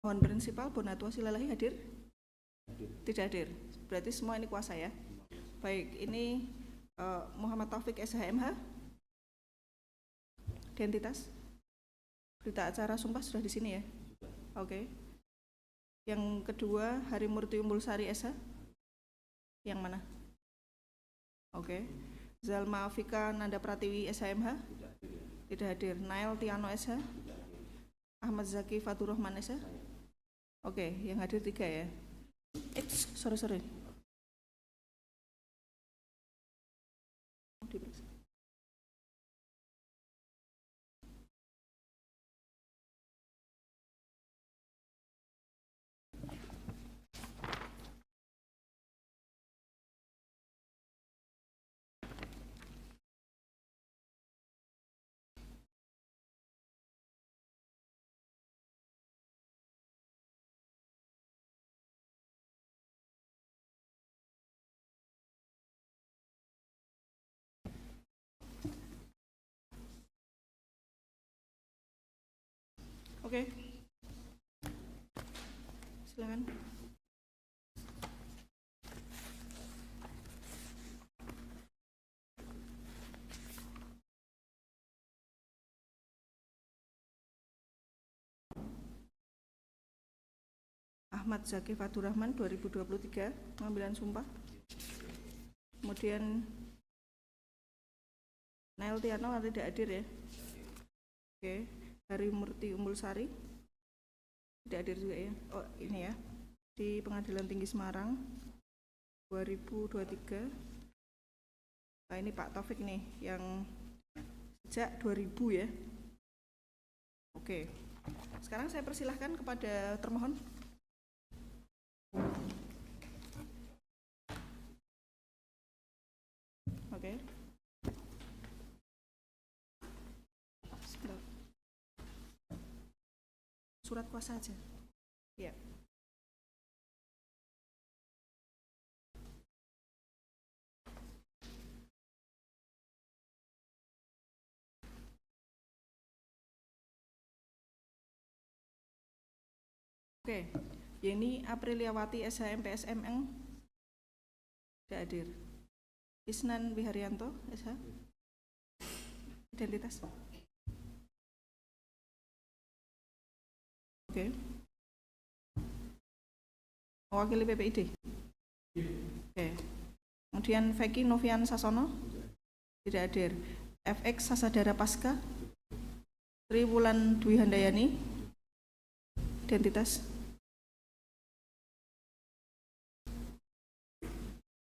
Mohon prinsipal Bonatua Silalahi hadir? Tidak hadir. Berarti semua ini kuasa ya. Baik, ini Muhammad Taufik SHMH. Identitas. Berita acara sumpah sudah di sini ya. Oke. Yang kedua Harimurti Umbulsari SH. Yang mana? Oke. Zalma Fika Nanda Pratiwi SHMH. Tidak hadir. Nail Tiano SH. Ahmad Zaki Fatur Rahman SH. Oke, yang hadir 3 ya. Sorry. Oke. Silakan. Ahmad Zaki Fatur Rahman 2023 pengambilan sumpah. Kemudian Nail Tiano tidak hadir ya. Oke. Harimurti Umbulsari tidak hadir juga ya. Oh ini ya, di Pengadilan Tinggi Semarang 2023. Nah ini Pak Taufik nih yang sejak 2000 ya. Oke, sekarang saya persilahkan kepada termohon. Oke. Surat kuasa aja. Ya. Oke. Yeni Apriliawati SHM PSMN tidak hadir. Isnan Wiharyanto SH. Identitas. Oke. Mewakili PPID. Oke. Kemudian Veki Novian Sasono tidak hadir. FX Sasadara Pasca. Tri Wulan Dwi Handayani. Identitas.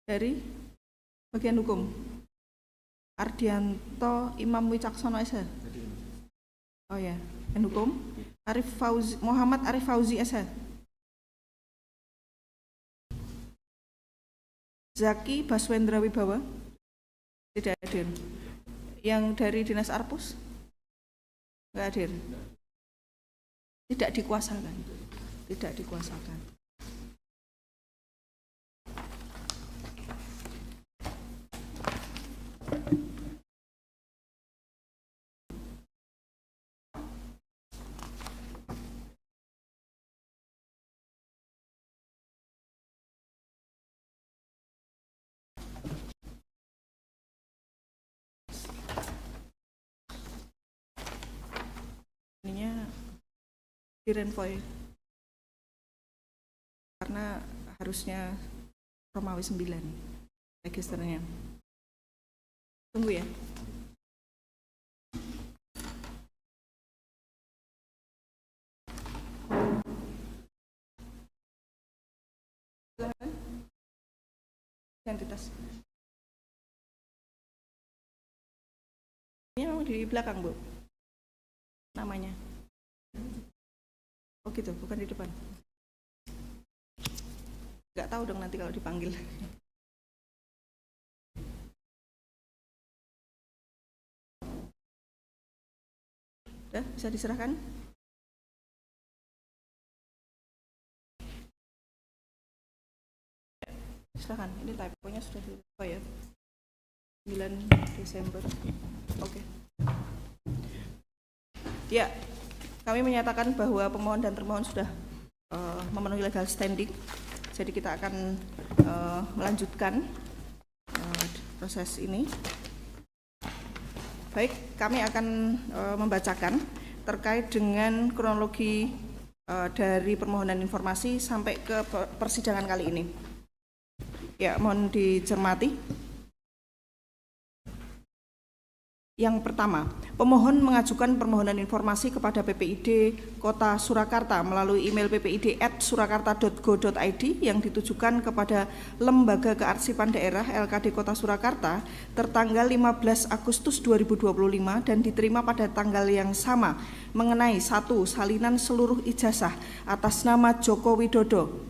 Dari bagian hukum. Ardianto Imam Wicaksono SH. Oh ya, bagian hukum. Muhammad Arif Fauzi SH. Zaki Baswendra Wibawa tidak hadir. Yang dari Dinas Arpus nggak hadir. Tidak dikuasakan. Ininya direnvoy karena harusnya Romawi 9 registernya. Tunggu ya. Identitas. Ini memang di belakang, Bu. Namanya. Oh gitu, bukan di depan. Nggak tahu dong nanti kalau dipanggil. Udah, bisa diserahkan? Silakan, ini typo-nya sudah apa ya? 9 Desember. Oke. Ya, kami menyatakan bahwa pemohon dan termohon sudah memenuhi legal standing. Jadi kita akan melanjutkan proses ini. Baik, kami akan membacakan terkait dengan kronologi dari permohonan informasi sampai ke persidangan kali ini. Ya, mohon dicermati. Yang pertama, pemohon mengajukan permohonan informasi kepada PPID Kota Surakarta melalui email ppid@surakarta.go.id yang ditujukan kepada Lembaga Kearsipan Daerah LKD Kota Surakarta tertanggal 15 Agustus 2025 dan diterima pada tanggal yang sama mengenai 1. Salinan seluruh ijazah atas nama Joko Widodo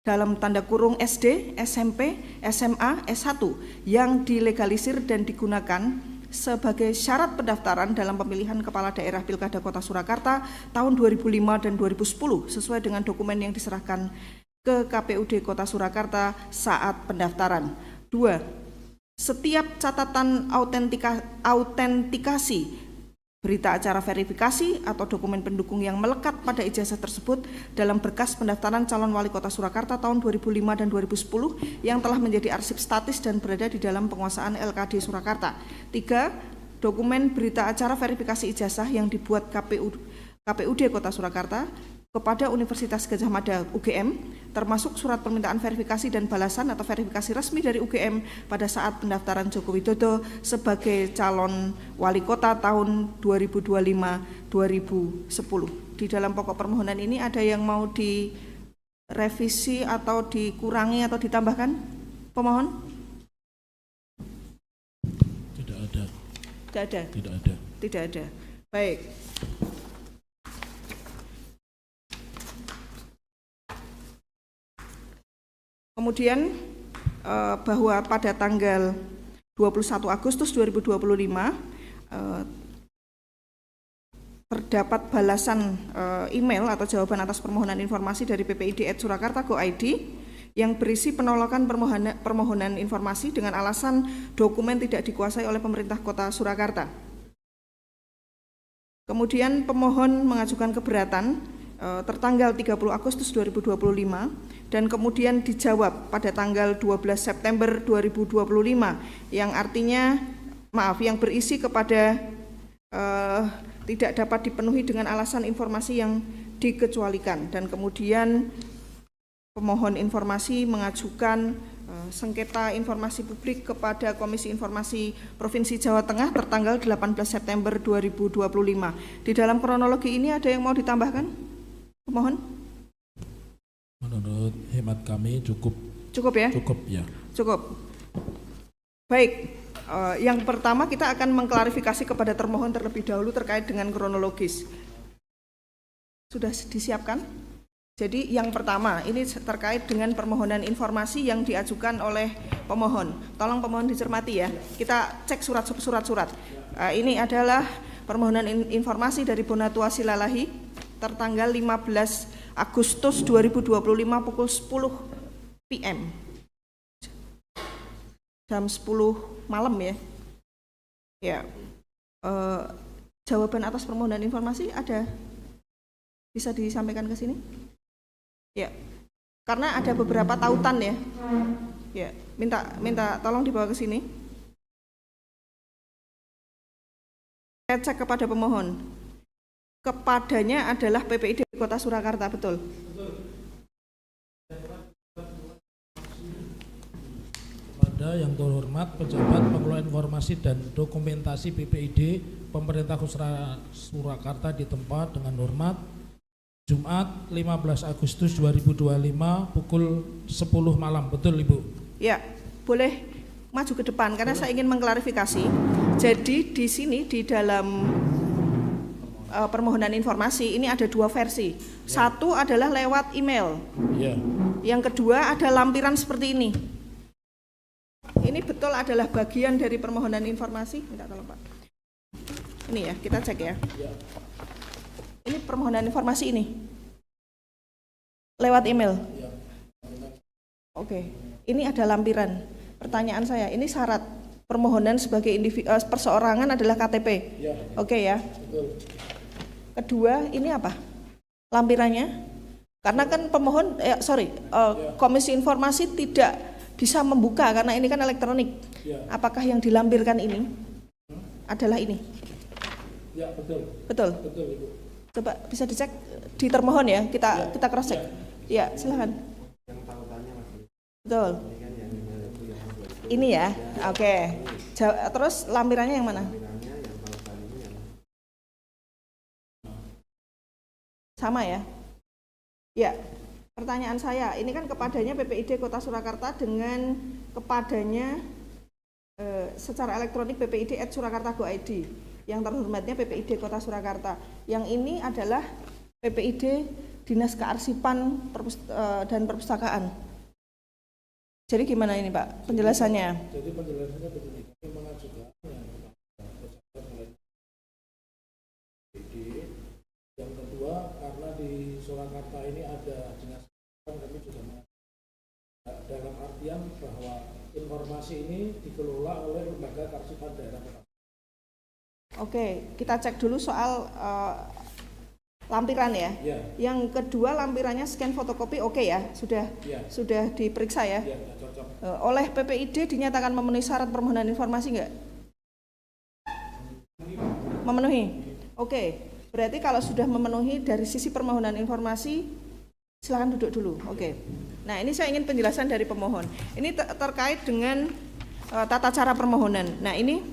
dalam tanda kurung SD, SMP, SMA, S1 yang dilegalisir dan digunakan sebagai syarat pendaftaran dalam pemilihan Kepala Daerah Pilkada Kota Surakarta tahun 2005 dan 2010 sesuai dengan dokumen yang diserahkan ke KPUD Kota Surakarta saat pendaftaran. 2. Setiap catatan autentikasi berita acara verifikasi atau dokumen pendukung yang melekat pada ijazah tersebut dalam berkas pendaftaran calon wali kota Surakarta tahun 2005 dan 2010 yang telah menjadi arsip statis dan berada di dalam penguasaan LKD Surakarta. 3. Dokumen berita acara verifikasi ijazah yang dibuat KPUD Kota Surakarta kepada Universitas Gadjah Mada UGM, termasuk surat permintaan verifikasi dan balasan atau verifikasi resmi dari UGM pada saat pendaftaran Joko Widodo sebagai calon wali kota tahun 2025-2010. Di dalam pokok permohonan ini ada yang mau direvisi atau dikurangi atau ditambahkan? Pemohon? Tidak ada. Tidak ada? Tidak ada. Tidak ada. Baik. Kemudian bahwa pada tanggal 21 Agustus 2025 terdapat balasan email atau jawaban atas permohonan informasi dari ppid@surakarta.go.id yang berisi penolakan permohonan informasi dengan alasan dokumen tidak dikuasai oleh pemerintah Kota Surakarta. Kemudian pemohon mengajukan keberatan tertanggal 30 Agustus 2025 dan kemudian dijawab pada tanggal 12 September 2025 yang artinya yang berisi kepada tidak dapat dipenuhi dengan alasan informasi yang dikecualikan, dan kemudian pemohon informasi mengajukan sengketa informasi publik kepada Komisi Informasi Provinsi Jawa Tengah tertanggal 18 September 2025. Di dalam kronologi ini ada yang mau ditambahkan? Pemohon? Menurut hemat kami cukup. Cukup ya? Cukup ya. Cukup. Baik, yang pertama kita akan mengklarifikasi kepada termohon terlebih dahulu terkait dengan kronologis. Sudah disiapkan? Jadi yang pertama ini terkait dengan permohonan informasi yang diajukan oleh pemohon. Tolong pemohon dicermati ya. Kita cek surat-surat. Ini adalah permohonan informasi dari Bonatua Silalahi tertanggal 15 Agustus 2025 pukul 10 PM. Jam 10 malam ya. Ya. Jawaban atas permohonan informasi ada? Bisa disampaikan ke sini? Ya. Karena ada beberapa tautan ya. Ya, minta tolong dibawa ke sini. Saya cek kepada pemohon. Kepadanya adalah PPID Kota Surakarta, betul? Kepada yang terhormat pejabat pengelola informasi dan dokumentasi PPID Pemerintah Kota Surakarta di tempat dengan hormat Jumat 15 Agustus 2025 pukul 10 malam, betul Ibu? Ya, boleh maju ke depan karena saya ingin mengklarifikasi. Jadi di sini di dalam permohonan informasi ini ada dua versi. Satu adalah lewat email. Yang kedua ada lampiran seperti ini. Ini betul adalah bagian dari permohonan informasi. Minta tolong Pak. Ini ya, kita cek ya. Ini permohonan informasi ini. Lewat email. Oke. Ini ada lampiran. Pertanyaan saya, ini syarat permohonan sebagai perseorangan adalah KTP. Oke ya. Kedua, ini apa? Lampirannya. Karena kan pemohon, Komisi Informasi tidak bisa membuka karena ini kan elektronik. Apakah yang dilampirkan ini adalah ini? Ya, betul. Betul. Betul, Ibu. Coba bisa dicek di termohon ya, kita cross check. Ya, silakan. Betul. Ini ya, oke. Terus lampirannya yang mana? Sama ya? Ya, pertanyaan saya, ini kan kepadanya PPID Kota Surakarta dengan kepadanya secara elektronik ppid@surakarta.go.id. Yang terhormatnya PPID Kota Surakarta. Yang ini adalah PPID Dinas Kearsipan dan Perpustakaan. Jadi gimana ini Pak penjelasannya? Jadi penjelasannya begini, kami mengajukan yang kedua karena di Surakarta ini ada dinas kami juga dalam artian bahwa informasi ini dikelola oleh lembaga kearsipan daerah Kota. Oke, kita cek dulu soal lampiran ya. Yang kedua lampirannya scan fotokopi oke ya, sudah diperiksa ya. Cocok. Oleh PPID dinyatakan memenuhi syarat permohonan informasi enggak? Memenuhi. Oke. Berarti kalau sudah memenuhi dari sisi permohonan informasi, silakan duduk dulu. Oke. Nah, ini saya ingin penjelasan dari pemohon. Ini terkait dengan tata cara permohonan. Nah, ini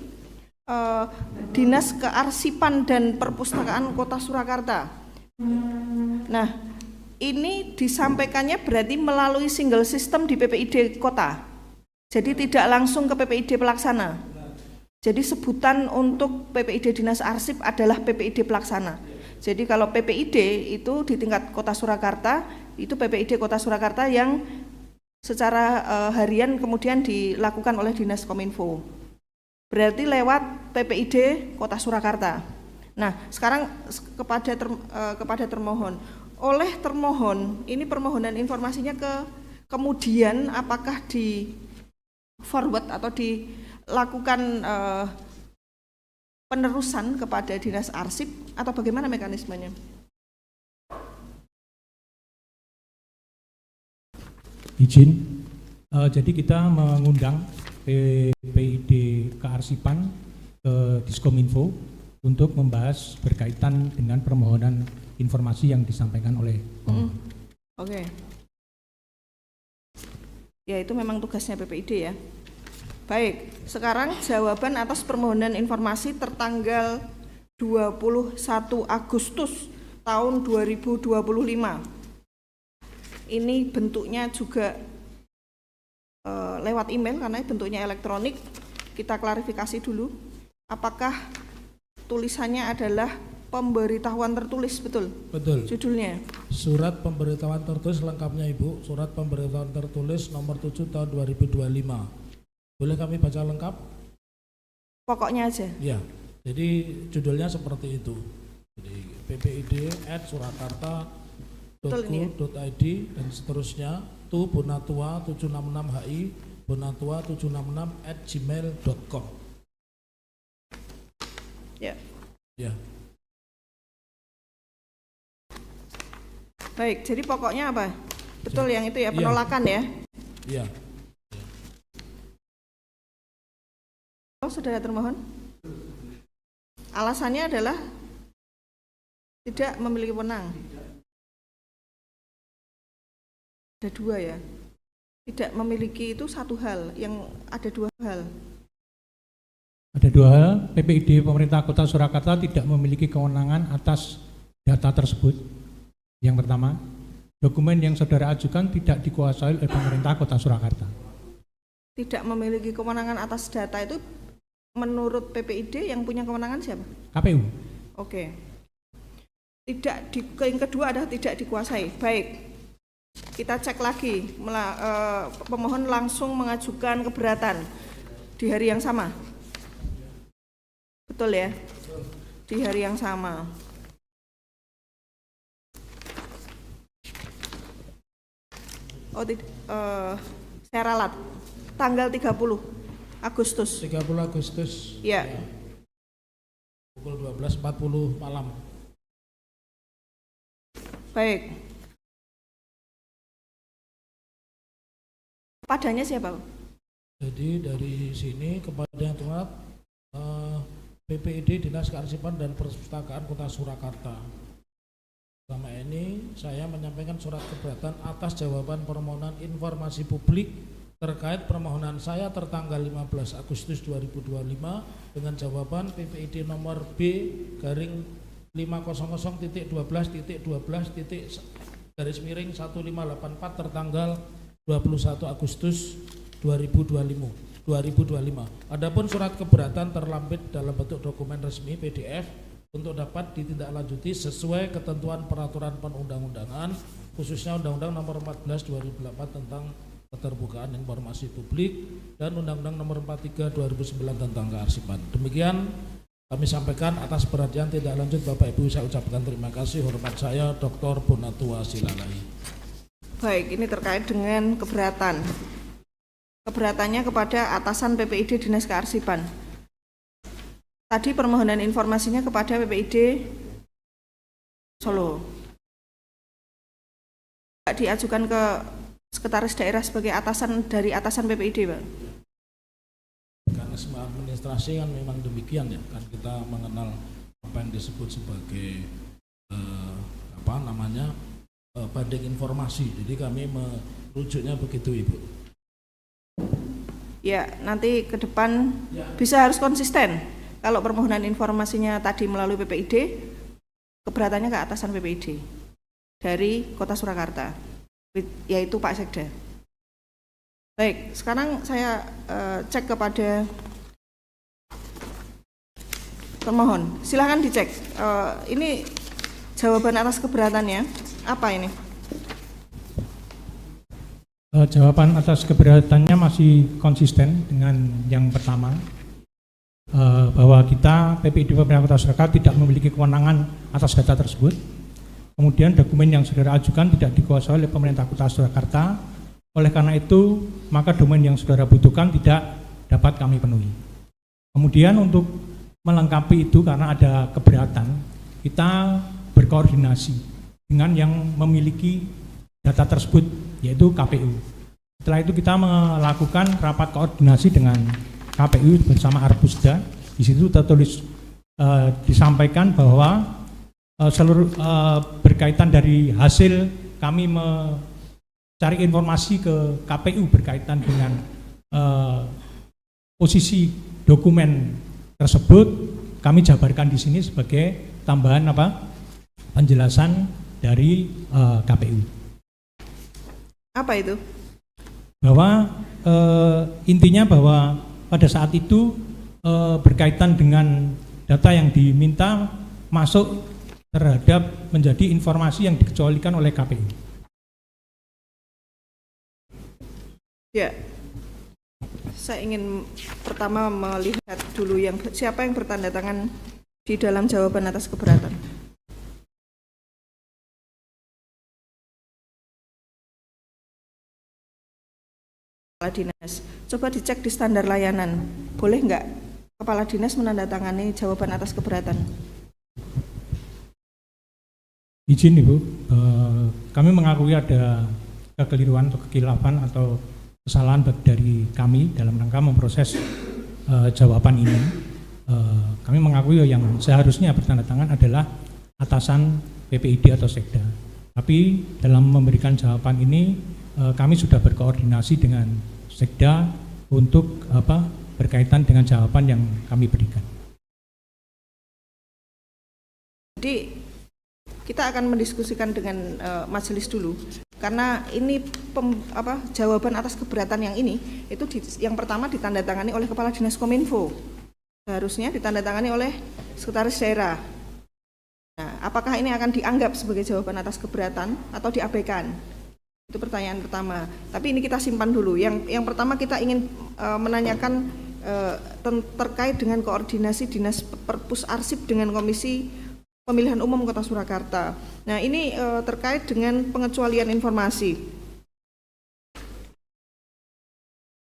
Dinas Kearsipan dan Perpustakaan Kota Surakarta. Nah, ini disampaikannya berarti melalui single system di PPID Kota. Jadi tidak langsung ke PPID pelaksana. Jadi sebutan untuk PPID Dinas Arsip adalah PPID pelaksana. Jadi kalau PPID itu di tingkat Kota Surakarta, itu PPID Kota Surakarta yang secara harian kemudian dilakukan oleh Dinas Kominfo. Berarti lewat PPID Kota Surakarta. Nah, sekarang kepada termohon. Oleh termohon, ini permohonan informasinya kemudian apakah di forward atau dilakukan penerusan kepada Dinas Arsip atau bagaimana mekanismenya? Izin, jadi kita mengundang PPID Kearsipan ke Diskominfo untuk membahas berkaitan dengan permohonan informasi yang disampaikan oleh Oke. Ya, itu memang tugasnya PPID ya. Baik, sekarang jawaban atas permohonan informasi tertanggal 21 Agustus tahun 2025. Ini bentuknya juga lewat email karena bentuknya elektronik. Kita klarifikasi dulu. Apakah tulisannya adalah pemberitahuan tertulis, betul? Betul. Judulnya? Surat pemberitahuan tertulis lengkapnya Ibu, surat pemberitahuan tertulis nomor 7 tahun 2025. Boleh kami baca lengkap? Pokoknya aja? Ya, jadi judulnya seperti itu. Jadi ppid@surakarta.go.id dan seterusnya, tu Bonatua 766HI, Bonatua 766@gmail.com. Ya. Ya. Baik, jadi pokoknya apa? Betul yang itu ya, penolakan ya? Iya. Saudara termohon, alasannya adalah tidak memiliki wewenang. Ada dua ya, tidak memiliki itu satu hal, yang ada dua hal. Ada dua hal, PPID Pemerintah Kota Surakarta tidak memiliki kewenangan atas data tersebut. Yang pertama, dokumen yang saudara ajukan tidak dikuasai oleh pemerintah Kota Surakarta. Tidak memiliki kewenangan atas data itu menurut PPID yang punya kewenangan siapa? KPU. Oke. Yang kedua adalah tidak dikuasai. Baik. Kita cek lagi. Pemohon langsung mengajukan keberatan di hari yang sama. Betul ya? Di hari yang sama. Saya ralat. Tanggal 30 Agustus. 30 Agustus. Ya. Pukul 12.40 malam. Baik. Padanya siapa? Jadi dari sini kepada yang terhormat PPID Dinas Kearsipan dan Perpustakaan Kota Surakarta. Selama ini saya menyampaikan surat keberatan atas jawaban permohonan informasi publik terkait permohonan saya tertanggal 15 Agustus 2025 dengan jawaban PPID nomor B/500.12.12.1584 tertanggal 21 Agustus 2025. Adapun surat keberatan terlampir dalam bentuk dokumen resmi PDF untuk dapat ditindaklanjuti sesuai ketentuan peraturan perundang-undangan, khususnya Undang-Undang Nomor 14 2008 tentang Keterbukaan Informasi Publik dan Undang-Undang Nomor 43 2009 tentang Kearsipan. Demikian kami sampaikan. Atas perhatian tidak lanjut Bapak Ibu saya ucapkan terima kasih. Hormat saya Dr. Bonatua Silalai. Baik, ini terkait dengan keberatan. Keberatannya kepada atasan PPID Dinas Kearsipan. Tadi permohonan informasinya kepada PPID Solo. Tidak diajukan ke sekretaris daerah sebagai atasan dari atasan PPID, Pak? Karena semua administrasi kan memang demikian ya, kan kita mengenal apa yang disebut sebagai banding informasi. Jadi kami merujuknya begitu, Ibu. Ya, nanti ke depan bisa harus konsisten. Kalau permohonan informasinya tadi melalui PPID, keberatannya ke atasan PPID dari Kota Surakarta, yaitu Pak Sekda. Baik, sekarang saya cek kepada termohon. Silahkan dicek. Ini jawaban atas keberatannya apa ini? Jawaban atas keberatannya masih konsisten dengan yang pertama. Bahwa kita PPID Pemerintah Kota Surakarta tidak memiliki kewenangan atas data tersebut. Kemudian dokumen yang saudara ajukan tidak dikuasai oleh pemerintah Kota Surakarta. Oleh karena itu, maka domain yang saudara butuhkan tidak dapat kami penuhi. Kemudian untuk melengkapi itu karena ada keberatan, kita berkoordinasi dengan yang memiliki data tersebut, yaitu KPU. Setelah itu kita melakukan rapat koordinasi dengan KPU bersama Arbusda. Di situ tertulis disampaikan bahwa seluruh berkaitan dari hasil kami mencari informasi ke KPU berkaitan dengan posisi dokumen tersebut, kami jabarkan di sini sebagai tambahan penjelasan dari KPU. Apa itu? Bahwa intinya bahwa pada saat itu berkaitan dengan data yang diminta masuk terhadap menjadi informasi yang dikecualikan oleh KPU. Ya, saya ingin pertama melihat dulu siapa yang bertanda tangan di dalam jawaban atas keberatan. Kepala Dinas, coba dicek di standar layanan, boleh nggak Kepala Dinas menandatangani jawaban atas keberatan? Izin Ibu, kami mengakui ada kekeliruan atau kekhilafan atau kesalahan dari kami dalam rangka memproses jawaban ini. Kami mengakui yang seharusnya bertanda tangan adalah atasan PPID atau Sekda. Tapi dalam memberikan jawaban ini kami sudah berkoordinasi dengan Sekda untuk berkaitan dengan jawaban yang kami berikan. Jadi kita akan mendiskusikan dengan majelis dulu, karena ini jawaban atas keberatan yang ini itu yang pertama ditandatangani oleh Kepala Dinas Kominfo, seharusnya ditandatangani oleh Sekretaris Daerah. Nah, apakah ini akan dianggap sebagai jawaban atas keberatan atau diabaikan? Itu pertanyaan pertama. Tapi ini kita simpan dulu. Yang pertama kita ingin menanyakan terkait dengan koordinasi Dinas Perpus Arsip dengan Komisi Pemilihan Umum Kota Surakarta. Nah, ini terkait dengan pengecualian informasi.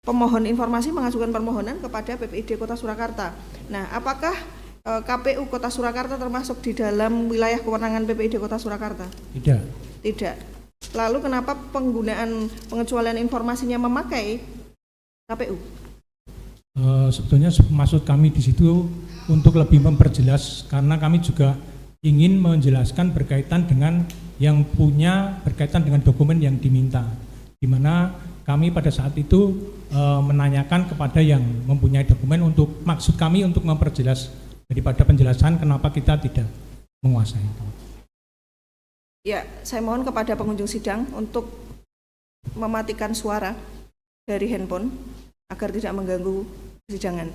Pemohon informasi mengajukan permohonan kepada PPID Kota Surakarta. Nah, apakah KPU Kota Surakarta termasuk di dalam wilayah kewenangan PPID Kota Surakarta? Tidak. Tidak. Lalu kenapa penggunaan pengecualian informasinya memakai KPU? Sebetulnya maksud kami di situ untuk lebih memperjelas, karena kami juga ingin menjelaskan berkaitan dengan yang punya berkaitan dengan dokumen yang diminta, di mana kami pada saat itu menanyakan kepada yang mempunyai dokumen untuk maksud kami untuk memperjelas daripada penjelasan kenapa kita tidak menguasai itu. Ya, saya mohon kepada pengunjung sidang untuk mematikan suara dari handphone agar tidak mengganggu persidangan.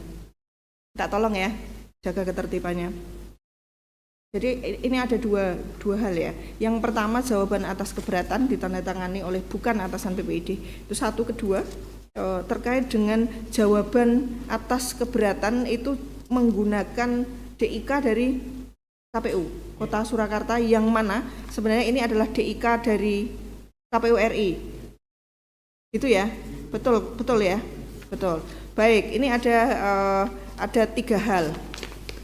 Minta tolong ya, jaga ketertibannya. Jadi ini ada dua hal ya. Yang pertama, jawaban atas keberatan ditandatangani oleh bukan atasan PPID. Itu satu. Kedua, terkait dengan jawaban atas keberatan itu menggunakan DIK dari KPU Kota Surakarta, yang mana sebenarnya ini adalah DIK dari KPU RI. Itu ya? Betul ya? Betul. Baik, ini ada 3 hal.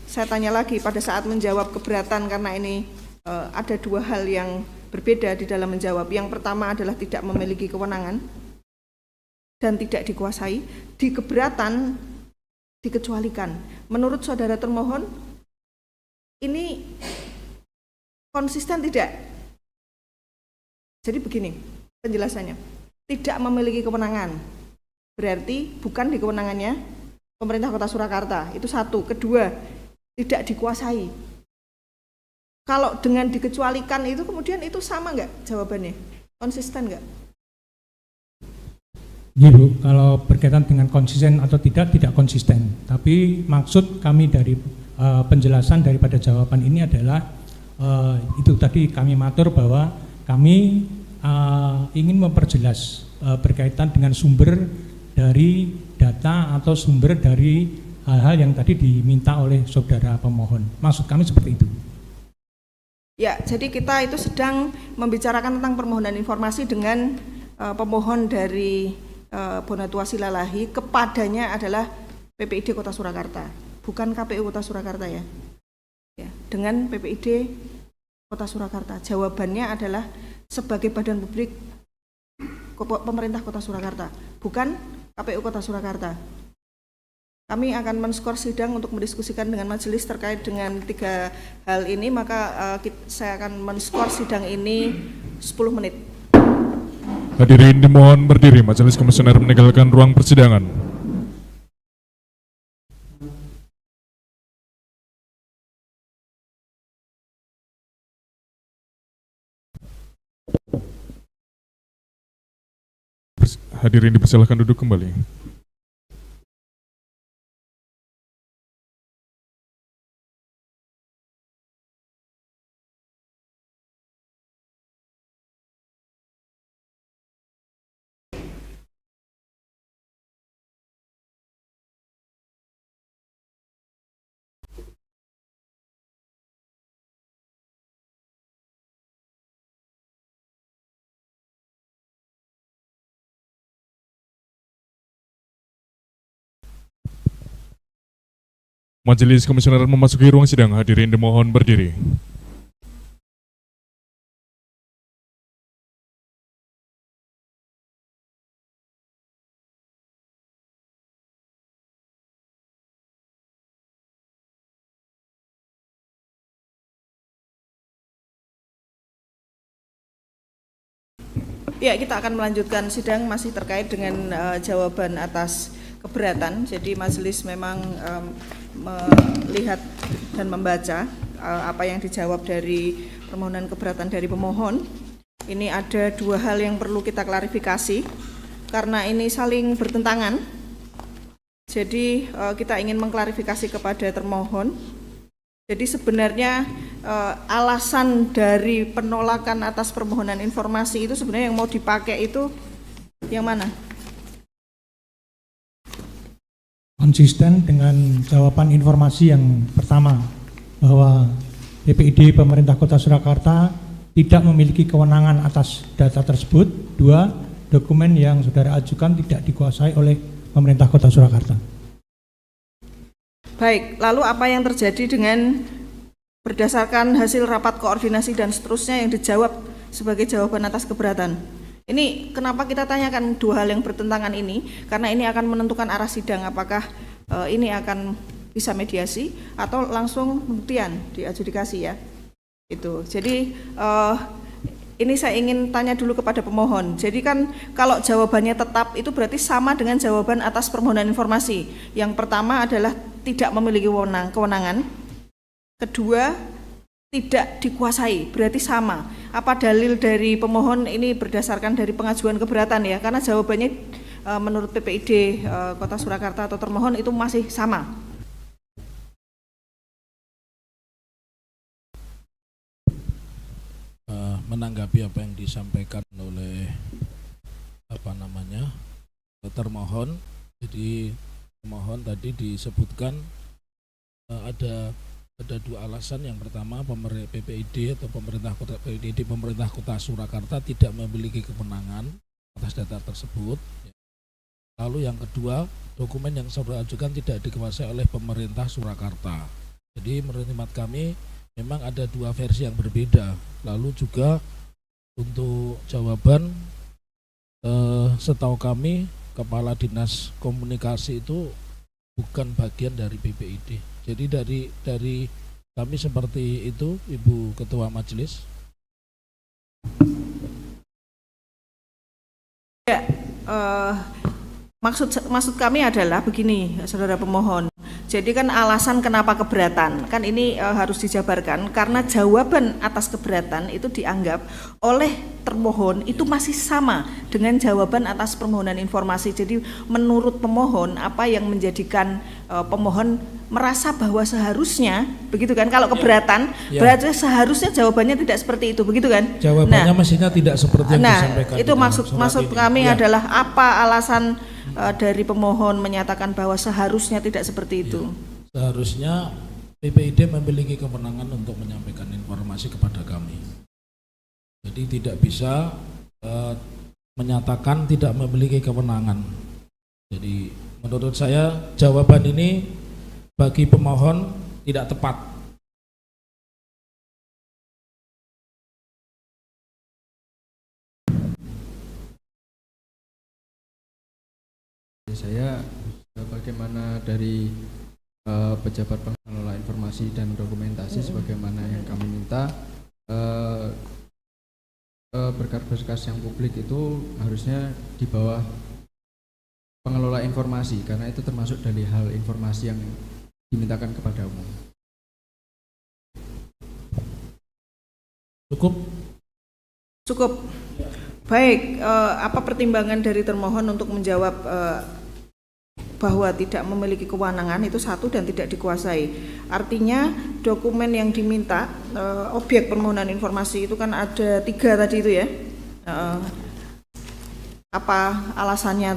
Saya tanya lagi pada saat menjawab keberatan, karena ini ada 2 hal yang berbeda di dalam menjawab. Yang pertama adalah tidak memiliki kewenangan dan tidak dikuasai. Di keberatan dikecualikan. Menurut saudara termohon, ini konsisten tidak? Jadi begini penjelasannya. Tidak memiliki kewenangan berarti bukan di kewenangannya pemerintah Kota Surakarta. Itu satu. Kedua, tidak dikuasai. Kalau dengan dikecualikan itu kemudian itu sama nggak jawabannya? Konsisten nggak? Iya Bu, kalau berkaitan dengan konsisten atau tidak konsisten. Tapi maksud kami dari penjelasan daripada jawaban ini adalah itu tadi kami matur bahwa kami ingin memperjelas berkaitan dengan sumber dari data atau sumber dari hal-hal yang tadi diminta oleh saudara pemohon. Maksud kami seperti itu. Ya, jadi kita itu sedang membicarakan tentang permohonan informasi dengan pemohon dari Bonatua Silalahi, kepadanya adalah PPID Kota Surakarta, bukan KPU Kota Surakarta ya. Ya, dengan PPID Kota Surakarta. Jawabannya adalah sebagai badan publik pemerintah Kota Surakarta, bukan KPU Kota Surakarta. Kami akan men-skor sidang untuk mendiskusikan dengan majelis terkait dengan 3 hal ini, maka saya akan men-skor sidang ini 10 menit. Hadirin dimohon berdiri, majelis komisioner meninggalkan ruang persidangan. Hadirin dipersilakan duduk kembali. Majelis komisioner memasuki ruang sidang. Hadirin dimohon berdiri. Ya, kita akan melanjutkan sidang masih terkait dengan jawaban atas keberatan. Jadi majelis memang melihat dan membaca apa yang dijawab dari permohonan keberatan dari pemohon. Ini ada 2 hal yang perlu kita klarifikasi karena ini saling bertentangan. Jadi kita ingin mengklarifikasi kepada termohon. Jadi sebenarnya alasan dari penolakan atas permohonan informasi itu sebenarnya yang mau dipakai itu yang mana? Konsisten dengan jawaban informasi yang pertama, bahwa PPID pemerintah Kota Surakarta tidak memiliki kewenangan atas data tersebut. 2, dokumen yang saudara ajukan tidak dikuasai oleh pemerintah Kota Surakarta. Baik, lalu apa yang terjadi dengan berdasarkan hasil rapat koordinasi dan seterusnya yang dijawab sebagai jawaban atas keberatan. Ini kenapa kita tanyakan dua hal yang bertentangan ini, karena ini akan menentukan arah sidang, apakah ini akan bisa mediasi atau langsung pembuktian di adjudikasi ya. Itu. Jadi ini saya ingin tanya dulu kepada pemohon. Jadi kan kalau jawabannya tetap itu berarti sama dengan jawaban atas permohonan informasi. Yang pertama adalah tidak memiliki kewenangan. Kedua, tidak dikuasai, berarti sama. Apa dalil dari pemohon ini berdasarkan dari pengajuan keberatan ya? Karena jawabannya menurut PPID Kota Surakarta atau termohon itu masih sama. Menanggapi apa yang disampaikan oleh termohon. Jadi pemohon tadi disebutkan ada dua alasan. Yang pertama, PPID atau pemerintah Kota Surakarta tidak memiliki kewenangan atas data tersebut. Lalu yang kedua, dokumen yang saudara ajukan tidak dikuasai oleh pemerintah Surakarta. Jadi menurut hemat kami memang ada dua versi yang berbeda. Lalu juga untuk jawaban, setahu kami Kepala Dinas Komunikasi itu bukan bagian dari PPID. Jadi dari kami seperti itu, Ibu Ketua Majelis. Ya, maksud kami adalah begini, saudara pemohon. Jadi kan alasan kenapa keberatan, kan ini harus dijabarkan karena jawaban atas keberatan itu dianggap oleh termohon itu masih sama dengan jawaban atas permohonan informasi. Jadi menurut pemohon apa yang menjadikan pemohon merasa bahwa seharusnya, begitu kan, kalau keberatan berarti seharusnya jawabannya tidak seperti itu, begitu kan? Jawabannya mestinya tidak seperti yang disampaikan. Itu maksud kami adalah apa alasan dari pemohon menyatakan bahwa seharusnya tidak seperti itu. Seharusnya PPID memiliki kewenangan untuk menyampaikan informasi kepada kami. Jadi tidak bisa menyatakan tidak memiliki kewenangan. Jadi menurut saya jawaban ini bagi pemohon tidak tepat. Saya bagaimana dari pejabat pengelola informasi dan dokumentasi sebagaimana yang kami minta, berkas-berkas yang publik itu harusnya di bawah pengelola informasi karena itu termasuk dari hal informasi yang dimintakan kepada umum. Cukup. Baik, apa pertimbangan dari termohon untuk menjawab bahwa tidak memiliki kewenangan itu satu dan tidak dikuasai. Artinya dokumen yang diminta, objek permohonan informasi itu kan ada 3 tadi itu ya. Apa alasannya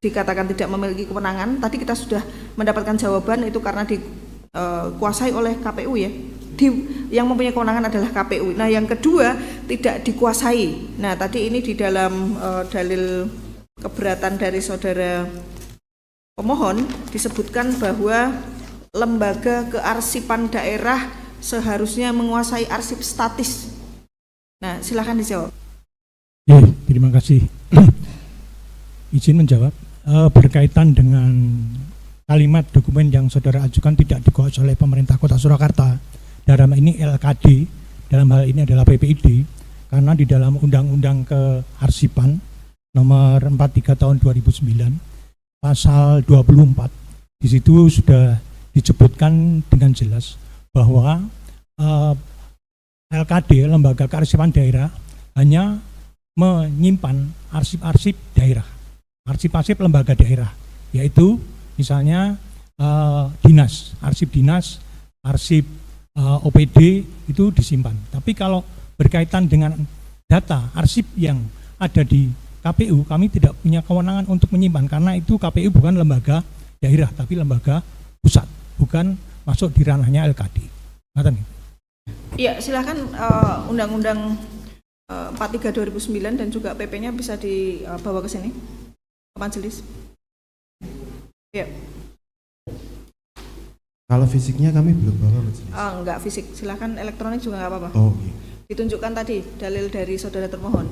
dikatakan tidak memiliki kewenangan? Tadi kita sudah mendapatkan jawaban itu karena dikuasai oleh KPU ya. Yang mempunyai kewenangan adalah KPU. Nah yang kedua tidak dikuasai. Nah tadi ini di dalam dalil keberatan dari saudara pemohon disebutkan bahwa lembaga kearsipan daerah seharusnya menguasai arsip statis. Nah silakan dijawab. Ya, terima kasih. Izin menjawab berkaitan dengan kalimat dokumen yang saudara ajukan tidak dikuasai oleh pemerintah Kota Surakarta. Dalam ini LKD, dalam hal ini adalah PPID, karena di dalam Undang-Undang Kearsipan nomor 43 tahun 2009 pasal 24 di situ sudah disebutkan dengan jelas bahwa LKD, Lembaga Kearsipan Daerah, hanya menyimpan arsip-arsip daerah, arsip-arsip lembaga daerah, yaitu misalnya dinas, arsip dinas, arsip OPD itu disimpan. Tapi kalau berkaitan dengan data arsip yang ada di KPU, kami tidak punya kewenangan untuk menyimpan karena itu KPU bukan lembaga daerah tapi lembaga pusat, bukan masuk di ranahnya LKD. Iya, silakan Undang-Undang 43 2009 dan juga PP-nya bisa dibawa ke sini, ke majelis. Ya. Kalau fisiknya kami belum bawa majelis. Enggak fisik, silakan elektronik juga nggak apa-apa. Oh, iya. Ditunjukkan tadi dalil dari saudara termohon.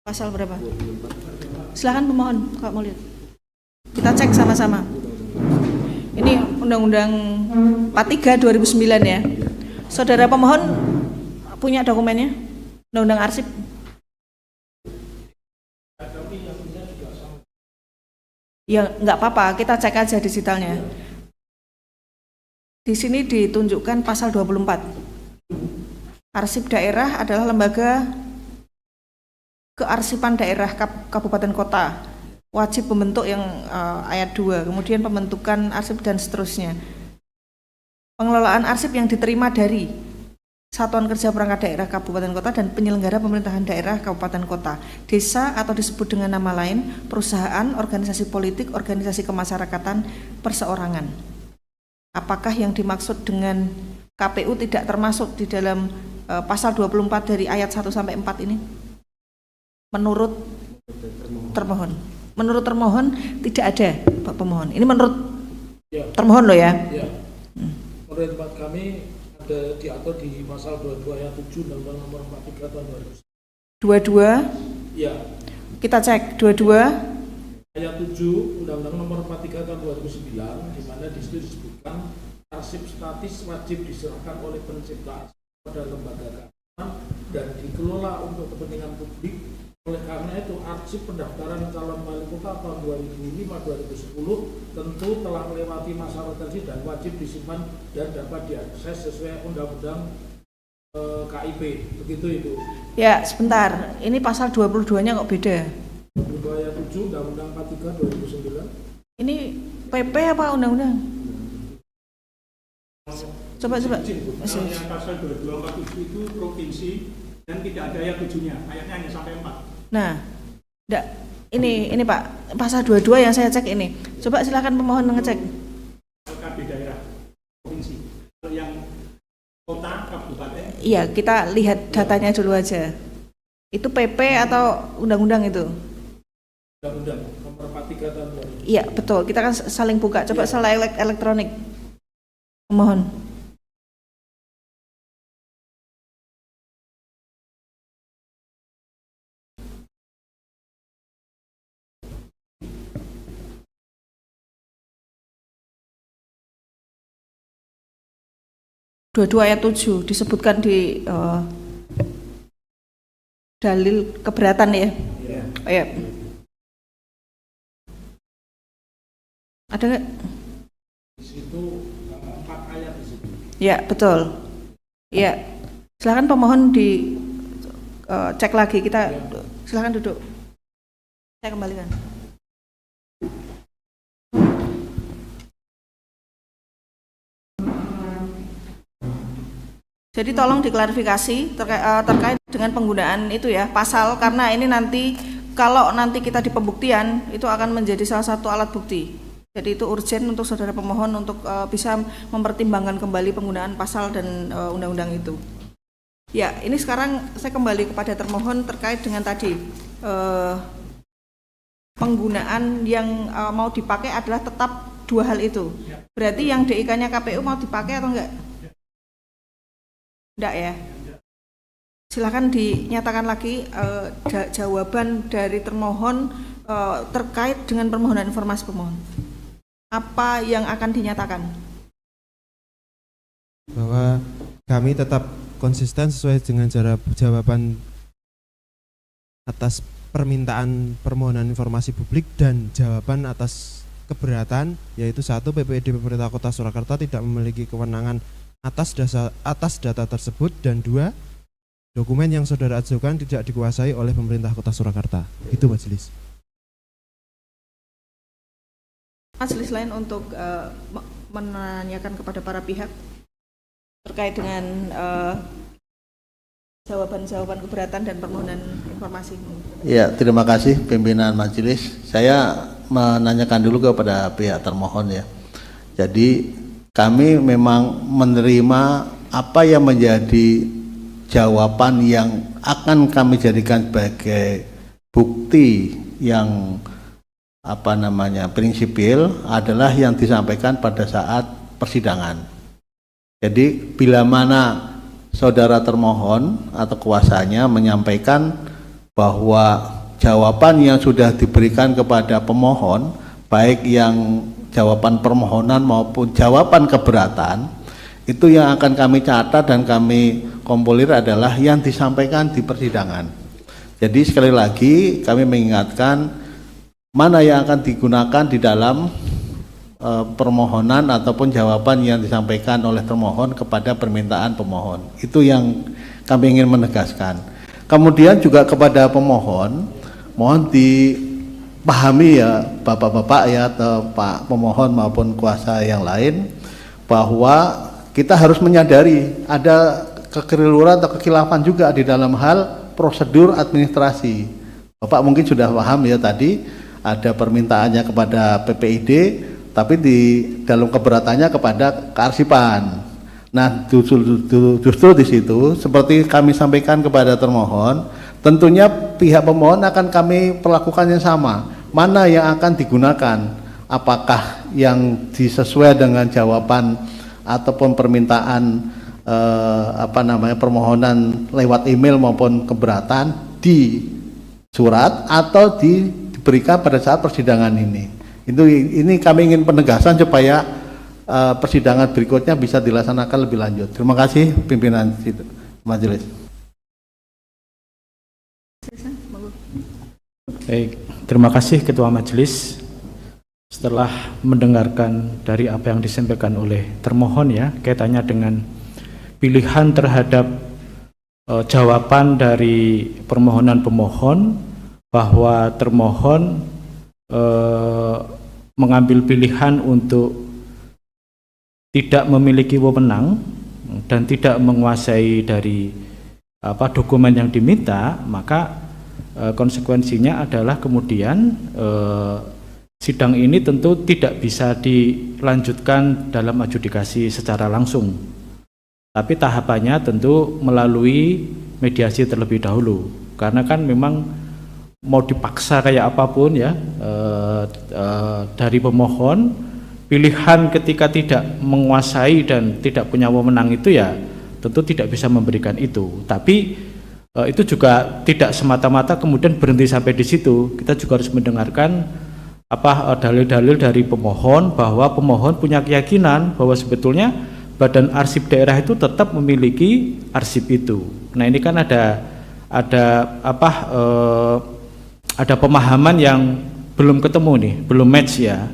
Pasal berapa? Silakan pemohon kalau mau lihat. Kita cek sama-sama. Ini Undang-Undang 43 2009 ya. Saudara pemohon punya dokumennya? Undang-Undang Arsip? Ya nggak apa-apa, kita cek aja digitalnya. Di sini ditunjukkan pasal 24. Arsip daerah adalah lembaga kearsipan daerah kabupaten kota. Wajib membentuk yang ayat 2, kemudian pembentukan arsip dan seterusnya. Pengelolaan arsip yang diterima dari Satuan Kerja Perangkat Daerah Kabupaten Kota dan penyelenggara pemerintahan daerah Kabupaten Kota, desa atau disebut dengan nama lain, perusahaan, organisasi politik, organisasi kemasyarakatan, perseorangan. Apakah yang dimaksud dengan KPU tidak termasuk di dalam pasal 24 dari ayat 1 sampai 4 ini? Menurut termohon. Menurut termohon tidak ada, Pak Pemohon. Ini menurut termohon loh ya. Ya. Menurut tempat kami ada diatur di pasal 22 ayat 7 Undang-Undang Nomor 43 Tahun 22. 2000. Ya. Kita cek 22 ayat 7 Undang-Undang Nomor 43 Tahun 2009, di mana di situ disebutkan arsip statis wajib diserahkan oleh pencipta arsip pada lembaga keamanan dan dikelola untuk kepentingan publik. Oleh karena itu, arsip pendaftaran calon wali kota tahun 2005-2010 tentu telah melewati masa retensi dan wajib disimpan dan dapat diakses sesuai Undang-Undang KIP. Begitu itu. Ya, sebentar. Ini pasal 22-nya kok beda? 22 ayat 7 Undang-Undang 43 2009. Ini PP apa undang-undang? Coba. Yang pasal 2247 itu provinsi dan tidak ada ayat 7-nya, ayatnya hanya sampai 4. Nah, enggak, ini Pak, pasal 22 yang saya cek ini. Coba silakan pemohon ngecek. LKB daerah, provinsi. Kalau yang kota, kabupaten. Iya, kita lihat datanya dulu aja. Itu PP atau undang-undang itu? Undang-Undang Nomor 43 Tahun 2000. Iya, betul. Kita kan saling buka. Coba salah elektronik. Pemohon. Dua ayat 7 disebutkan di dalil keberatan ya. Ya. Ada nggak? Di situ 4 ayat di situ. Ya, betul. Ya. Silakan pemohon di cek lagi. Kita silakan duduk. Saya kembalikan. Jadi tolong diklarifikasi terkait dengan penggunaan itu ya pasal, karena ini nanti kalau nanti kita di pembuktian itu akan menjadi salah satu alat bukti. Jadi itu urgent untuk saudara pemohon untuk bisa mempertimbangkan kembali penggunaan pasal dan undang-undang itu. Ya, ini sekarang saya kembali kepada termohon terkait dengan tadi penggunaan yang mau dipakai adalah tetap 2 hal itu. Berarti yang DIK-nya KPU mau dipakai atau enggak? Enggak ya? Silakan dinyatakan lagi jawaban dari termohon terkait dengan permohonan informasi pemohon. Apa yang akan dinyatakan? Bahwa kami tetap konsisten sesuai dengan jawaban atas permintaan permohonan informasi publik dan jawaban atas keberatan, yaitu 1. PPID Pemerintah Kota Surakarta tidak memiliki kewenangan atas data tersebut, dan 2. dokumen yang saudara ajukan tidak dikuasai oleh pemerintah Kota Surakarta. Itu majelis. Majelis lain untuk menanyakan kepada para pihak terkait dengan jawaban-jawaban keberatan dan permohonan informasi. Ya, terima kasih pimpinan majelis. Saya menanyakan dulu kepada pihak termohon ya. Jadi kami memang menerima apa yang menjadi jawaban yang akan kami jadikan sebagai bukti yang prinsipil adalah yang disampaikan pada saat persidangan. Jadi bila mana saudara termohon atau kuasanya menyampaikan bahwa jawaban yang sudah diberikan kepada pemohon, baik yang jawaban permohonan maupun jawaban keberatan, itu yang akan kami catat dan kami kompolir adalah yang disampaikan di persidangan. Jadi sekali lagi kami mengingatkan mana yang akan digunakan di dalam permohonan ataupun jawaban yang disampaikan oleh termohon kepada permintaan pemohon. Itu yang kami ingin menegaskan. Kemudian juga kepada pemohon, mohon dipahami ya Bapak-bapak ya atau Pak pemohon maupun kuasa yang lain, bahwa kita harus menyadari ada kekeliruan atau kekhilafan juga di dalam hal prosedur administrasi. Bapak mungkin sudah paham ya, tadi ada permintaannya kepada PPID, tapi di dalam keberatannya kepada kearsipan. Nah, justru di situ seperti kami sampaikan kepada termohon, tentunya pihak pemohon akan kami perlakukan yang sama. Mana yang akan digunakan? Apakah yang disesuai dengan jawaban ataupun permintaan permohonan lewat email maupun keberatan di surat atau diberikan pada saat persidangan ini. Ini kami ingin penegasan supaya persidangan berikutnya bisa dilaksanakan lebih lanjut. Terima kasih pimpinan majelis. Baik, terima kasih Ketua Majelis. Setelah mendengarkan dari apa yang disampaikan oleh termohon ya, kaitannya dengan pilihan terhadap jawaban dari permohonan pemohon, bahwa termohon mengambil pilihan untuk tidak memiliki wewenang dan tidak menguasai dari dokumen yang diminta, maka konsekuensinya adalah kemudian sidang ini tentu tidak bisa dilanjutkan dalam adjudikasi secara langsung, tapi tahapannya tentu melalui mediasi terlebih dahulu, karena kan memang mau dipaksa kayak apapun ya dari pemohon, pilihan ketika tidak menguasai dan tidak punya wewenang itu ya tentu tidak bisa memberikan itu. Tapi itu juga tidak semata-mata kemudian berhenti sampai di situ. Kita juga harus mendengarkan dalil-dalil dari pemohon, bahwa pemohon punya keyakinan bahwa sebetulnya Badan Arsip Daerah itu tetap memiliki arsip itu. Nah, ini kan ada pemahaman yang belum ketemu nih, belum match ya.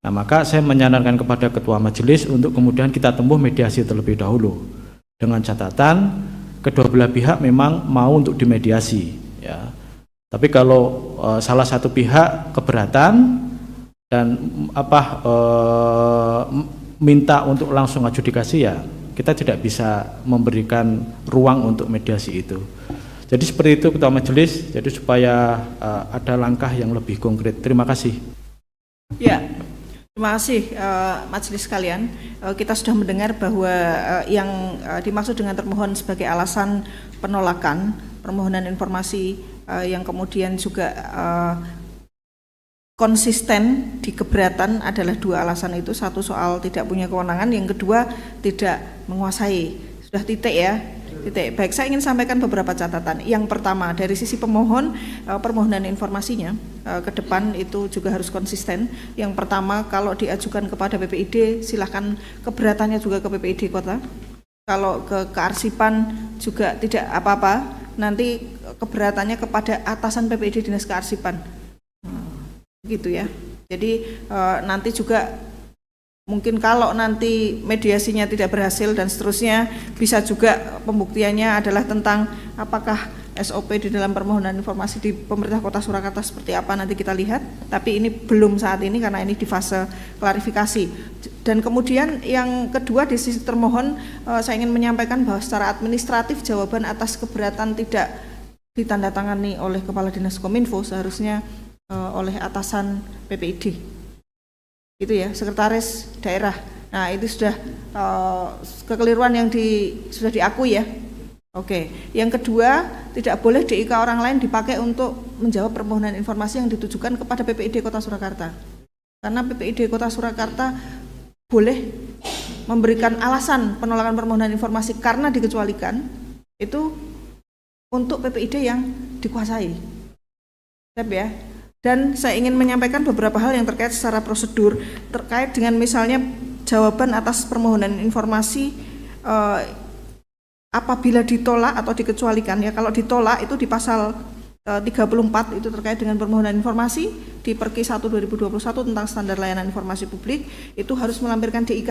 Nah, maka saya menyarankan kepada Ketua Majelis untuk kemudian kita tempuh mediasi terlebih dahulu, dengan catatan kedua belah pihak memang mau untuk dimediasi ya. Tapi kalau salah satu pihak keberatan dan minta untuk langsung adjudikasi, ya kita tidak bisa memberikan ruang untuk mediasi itu. Jadi seperti itu Ketua Majelis, jadi supaya ada langkah yang lebih konkret. Terima kasih. Ya, terima kasih Majelis sekalian. Kita sudah mendengar bahwa yang dimaksud dengan termohon sebagai alasan penolakan permohonan informasi yang kemudian juga konsisten di keberatan adalah dua alasan itu. Satu soal tidak punya kewenangan, yang kedua tidak menguasai. Sudah titik ya. Titik. Baik, saya ingin sampaikan beberapa catatan. Yang pertama, dari sisi pemohon, permohonan informasinya ke depan itu juga harus konsisten. Yang pertama, kalau diajukan kepada PPID, silahkan keberatannya juga ke PPID Kota. Kalau ke kearsipan juga tidak apa-apa, nanti keberatannya kepada atasan PPID Dinas Kearsipan. Gitu ya. Jadi nanti juga mungkin kalau nanti mediasinya tidak berhasil dan seterusnya, bisa juga pembuktiannya adalah tentang apakah SOP di dalam permohonan informasi di pemerintah Kota Surakarta seperti apa, nanti kita lihat. Tapi ini belum saat ini karena ini di fase klarifikasi. Dan kemudian yang kedua, di sisi termohon, saya ingin menyampaikan bahwa secara administratif jawaban atas keberatan tidak ditandatangani oleh Kepala Dinas Kominfo, seharusnya oleh atasan PPID. Itu ya, sekretaris daerah. Nah, itu sudah kekeliruan yang sudah diakui ya. Oke. Yang kedua, tidak boleh DIK orang lain dipakai untuk menjawab permohonan informasi yang ditujukan kepada PPID Kota Surakarta. Karena PPID Kota Surakarta boleh memberikan alasan penolakan permohonan informasi karena dikecualikan itu untuk PPID yang dikuasai. Siap ya. Dan saya ingin menyampaikan beberapa hal yang terkait secara prosedur terkait dengan misalnya jawaban atas permohonan informasi apabila ditolak atau dikecualikan ya. Kalau ditolak itu di pasal 34 itu terkait dengan permohonan informasi di Perki 1 2021 tentang standar layanan informasi publik itu harus melampirkan DIK.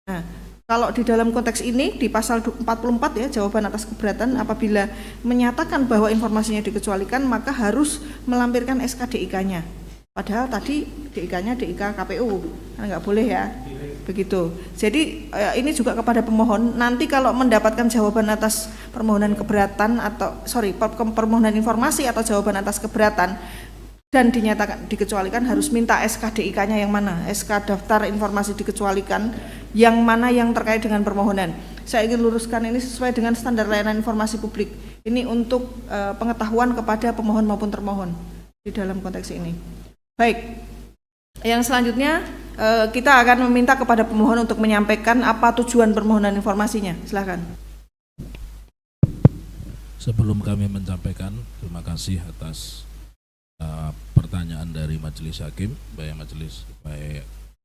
Nah, kalau di dalam konteks ini di pasal 44 ya, jawaban atas keberatan apabila menyatakan bahwa informasinya dikecualikan maka harus melampirkan SK DIK-nya. Padahal tadi DIK-nya DIK KPU, kan nggak boleh ya. Begitu. Jadi ini juga kepada pemohon, nanti kalau mendapatkan jawaban atas permohonan keberatan atau permohonan informasi atau jawaban atas keberatan dan dinyatakan dikecualikan harus minta SK DIK-nya yang mana, SK daftar informasi dikecualikan yang mana yang terkait dengan permohonan. Saya ingin luruskan ini sesuai dengan standar layanan informasi publik. Ini untuk pengetahuan kepada pemohon maupun termohon di dalam konteks ini. Baik, yang selanjutnya kita akan meminta kepada pemohon untuk menyampaikan apa tujuan permohonan informasinya. Silakan. Sebelum kami menyampaikan, terima kasih atas pertanyaan dari Majelis Hakim, baik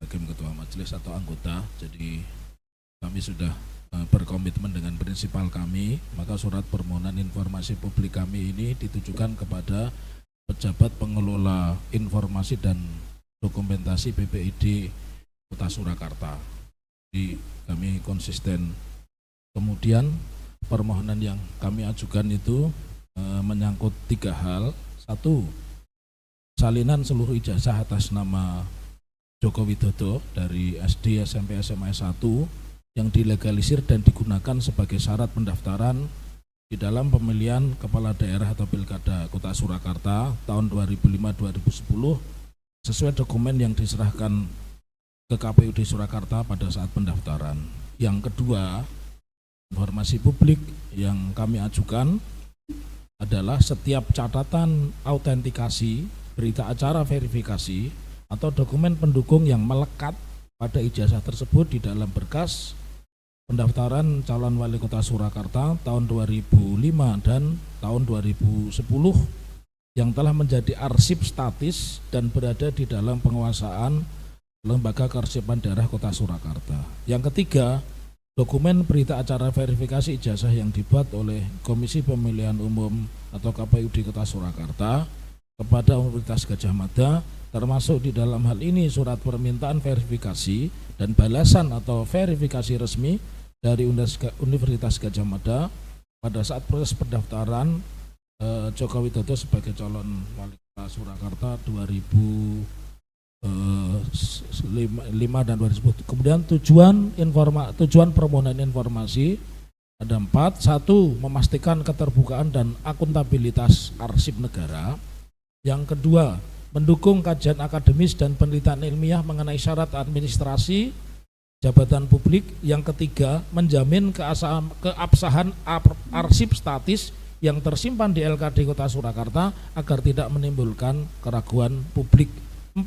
Hakim Ketua Majelis atau anggota. Jadi kami sudah berkomitmen dengan prinsipal kami, maka surat permohonan informasi publik kami ini ditujukan kepada pejabat pengelola informasi dan dokumentasi PPID Kota Surakarta. Jadi kami konsisten. Kemudian permohonan yang kami ajukan itu menyangkut 3 hal. 1, salinan seluruh ijazah atas nama Joko Widodo dari SD, SMP, SMA, S1 yang dilegalisir dan digunakan sebagai syarat pendaftaran di dalam pemilihan kepala daerah atau pilkada Kota Surakarta tahun 2005-2010 sesuai dokumen yang diserahkan ke KPUD Surakarta pada saat pendaftaran. Yang kedua, informasi publik yang kami ajukan adalah setiap catatan autentikasi, berita acara verifikasi, atau dokumen pendukung yang melekat pada ijazah tersebut di dalam berkas pendaftaran calon wali kota Surakarta tahun 2005 dan tahun 2010 yang telah menjadi arsip statis dan berada di dalam penguasaan Lembaga Kearsipan Daerah Kota Surakarta. Yang ketiga, dokumen berita acara verifikasi ijazah yang dibuat oleh Komisi Pemilihan Umum atau KPUD Kota Surakarta kepada Universitas Gadjah Mada, termasuk di dalam hal ini surat permintaan verifikasi dan balasan atau verifikasi resmi dari Universitas Gadjah Mada pada saat proses pendaftaran Joko Widodo sebagai calon wali kota Surakarta 2005 dan 2010. Kemudian tujuan permohonan informasi ada 4. 1, memastikan keterbukaan dan akuntabilitas arsip negara. Yang kedua, mendukung kajian akademis dan penelitian ilmiah mengenai syarat administrasi jabatan publik. Yang ketiga, menjamin keabsahan arsip statis yang tersimpan di LKD Kota Surakarta agar tidak menimbulkan keraguan publik. 4,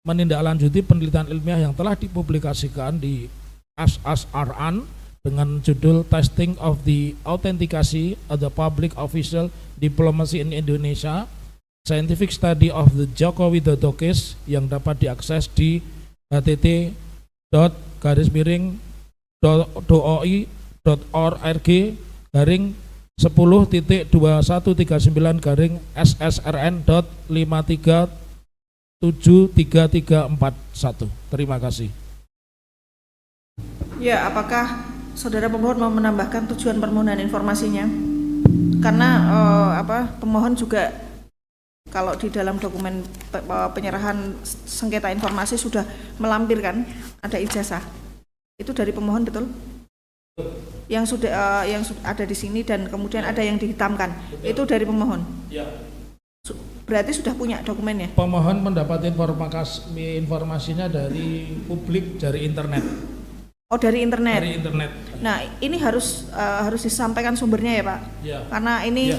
menindaklanjuti penelitian ilmiah yang telah dipublikasikan di ASASRAN dengan judul Testing of the Authenticacy of the Public Official Diplomacy in Indonesia, Scientific Study of the Joko Widodo Case yang dapat diakses di http://10.1.RG/10.10.10.6339/SSRN.537341. Terima kasih. Ya, apakah saudara pemohon mau menambahkan tujuan permohonan informasinya? Karena pemohon juga kalau di dalam dokumen penyerahan sengketa informasi sudah melampirkan ada ijazah. Itu dari pemohon, betul? Yang sudah ada di sini dan kemudian ada yang dihitamkan. Betul. Itu dari pemohon. Ya. Berarti sudah punya dokumennya. Pemohon mendapat informasinya dari publik, dari internet. Oh, dari internet. Dari internet. Nah, ini harus disampaikan sumbernya ya, Pak. Ya. Karena ini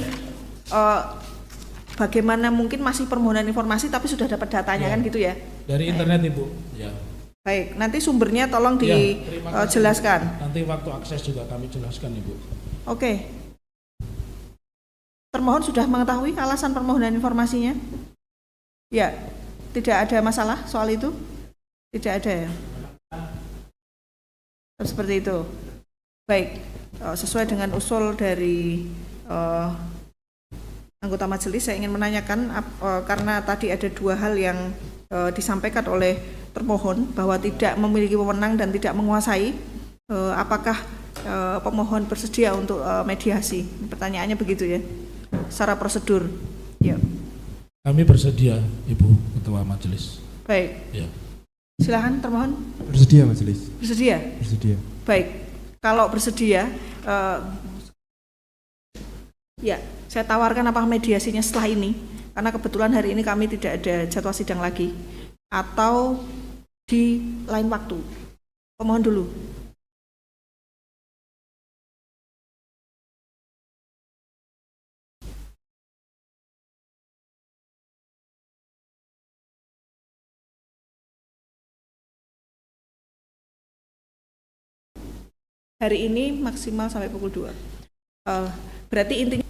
bagaimana mungkin masih permohonan informasi tapi sudah dapat datanya kan gitu ya. Dari internet, Ibu. Ya. Baik, nanti sumbernya tolong Ya, terima kasih. dijelaskan. Nanti waktu akses juga kami jelaskan Ibu. Oke. Termohon sudah mengetahui alasan permohonan informasinya? Ya, tidak ada masalah soal itu? Tidak ada ya? Seperti itu. Baik, sesuai dengan usul dari anggota majelis, saya ingin menanyakan karena tadi ada dua hal yang disampaikan oleh termohon bahwa tidak memiliki wewenang dan tidak menguasai, apakah pemohon bersedia untuk mediasi? Pertanyaannya begitu ya, secara prosedur. Ya. Kami bersedia, Ibu Ketua Majelis. Baik. Ya. Silakan termohon. Bersedia majelis. Bersedia. Bersedia. Baik. Kalau bersedia, ya, saya tawarkan apakah mediasinya setelah ini, karena kebetulan hari ini kami tidak ada jadwal sidang lagi, atau di lain waktu. Pemohon dulu. Hari ini maksimal sampai pukul 2. Berarti intinya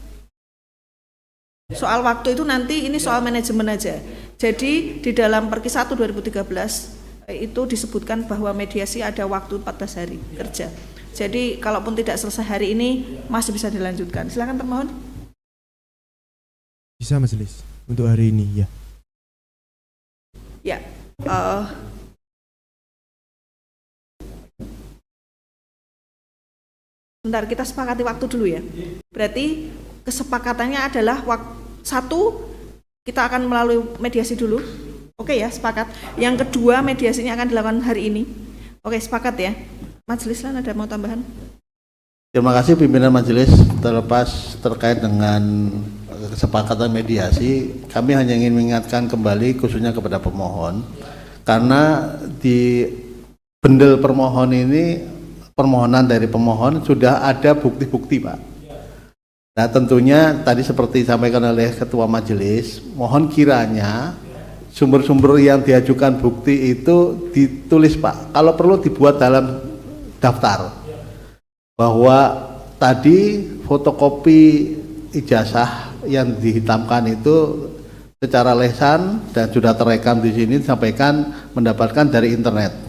soal waktu itu nanti ini soal manajemen aja. Jadi di dalam Perki 1 2013 itu disebutkan bahwa mediasi ada waktu 14 hari kerja. Jadi kalaupun tidak selesai hari ini masih bisa dilanjutkan. Silakan termohon. Bisa majelis untuk hari ini ya. Ya. Bentar, kita sepakati waktu dulu ya. Berarti kesepakatannya adalah satu, kita akan melalui mediasi dulu. Oke ya, sepakat. Yang kedua, mediasinya akan dilakukan hari ini. Oke, sepakat ya. Majelis lain ada mau tambahan? Terima kasih pimpinan majelis. Terlepas terkait dengan kesepakatan mediasi, kami hanya ingin mengingatkan kembali khususnya kepada pemohon, karena di bendel permohon ini, permohonan dari pemohon sudah ada bukti-bukti Pak. Nah tentunya tadi seperti disampaikan oleh Ketua Majelis, mohon kiranya sumber-sumber yang diajukan bukti itu ditulis Pak, kalau perlu dibuat dalam daftar bahwa tadi fotokopi ijazah yang dihitamkan itu secara lesan dan sudah terekam di sini disampaikan mendapatkan dari internet.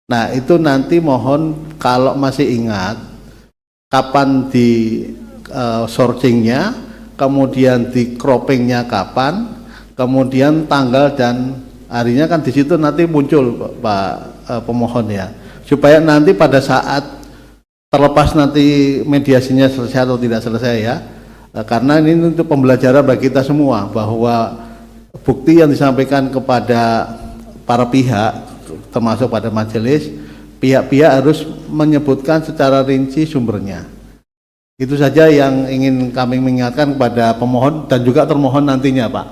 Nah itu nanti mohon kalau masih ingat kapan di searchingnya, kemudian di croppingnya kapan, kemudian tanggal dan harinya kan di situ nanti muncul Pak pemohon ya, supaya nanti pada saat terlepas nanti mediasinya selesai atau tidak selesai ya, karena ini untuk pembelajaran bagi kita semua bahwa bukti yang disampaikan kepada para pihak termasuk pada majelis, pihak-pihak harus menyebutkan secara rinci sumbernya. Itu saja yang ingin kami mengingatkan kepada pemohon dan juga termohon nantinya Pak,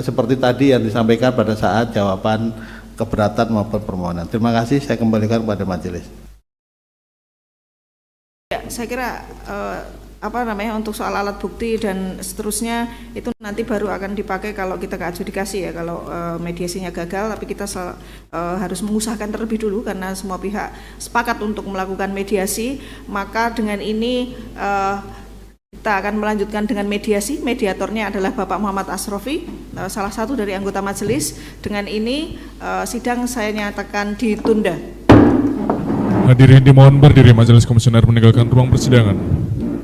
seperti tadi yang disampaikan pada saat jawaban keberatan maupun permohonan. Terima kasih, saya kembalikan kepada majelis. Ya, saya kira untuk soal alat bukti dan seterusnya itu nanti baru akan dipakai kalau kita ke adjudikasi ya, kalau mediasinya gagal, tapi kita harus mengusahakan terlebih dulu karena semua pihak sepakat untuk melakukan mediasi. Maka dengan ini kita akan melanjutkan dengan mediasi. Mediatornya adalah Bapak Muhammad Asrofi, salah satu dari anggota majelis. Dengan ini sidang saya nyatakan ditunda. Hadirin dimohon berdiri, majelis komisioner meninggalkan ruang persidangan.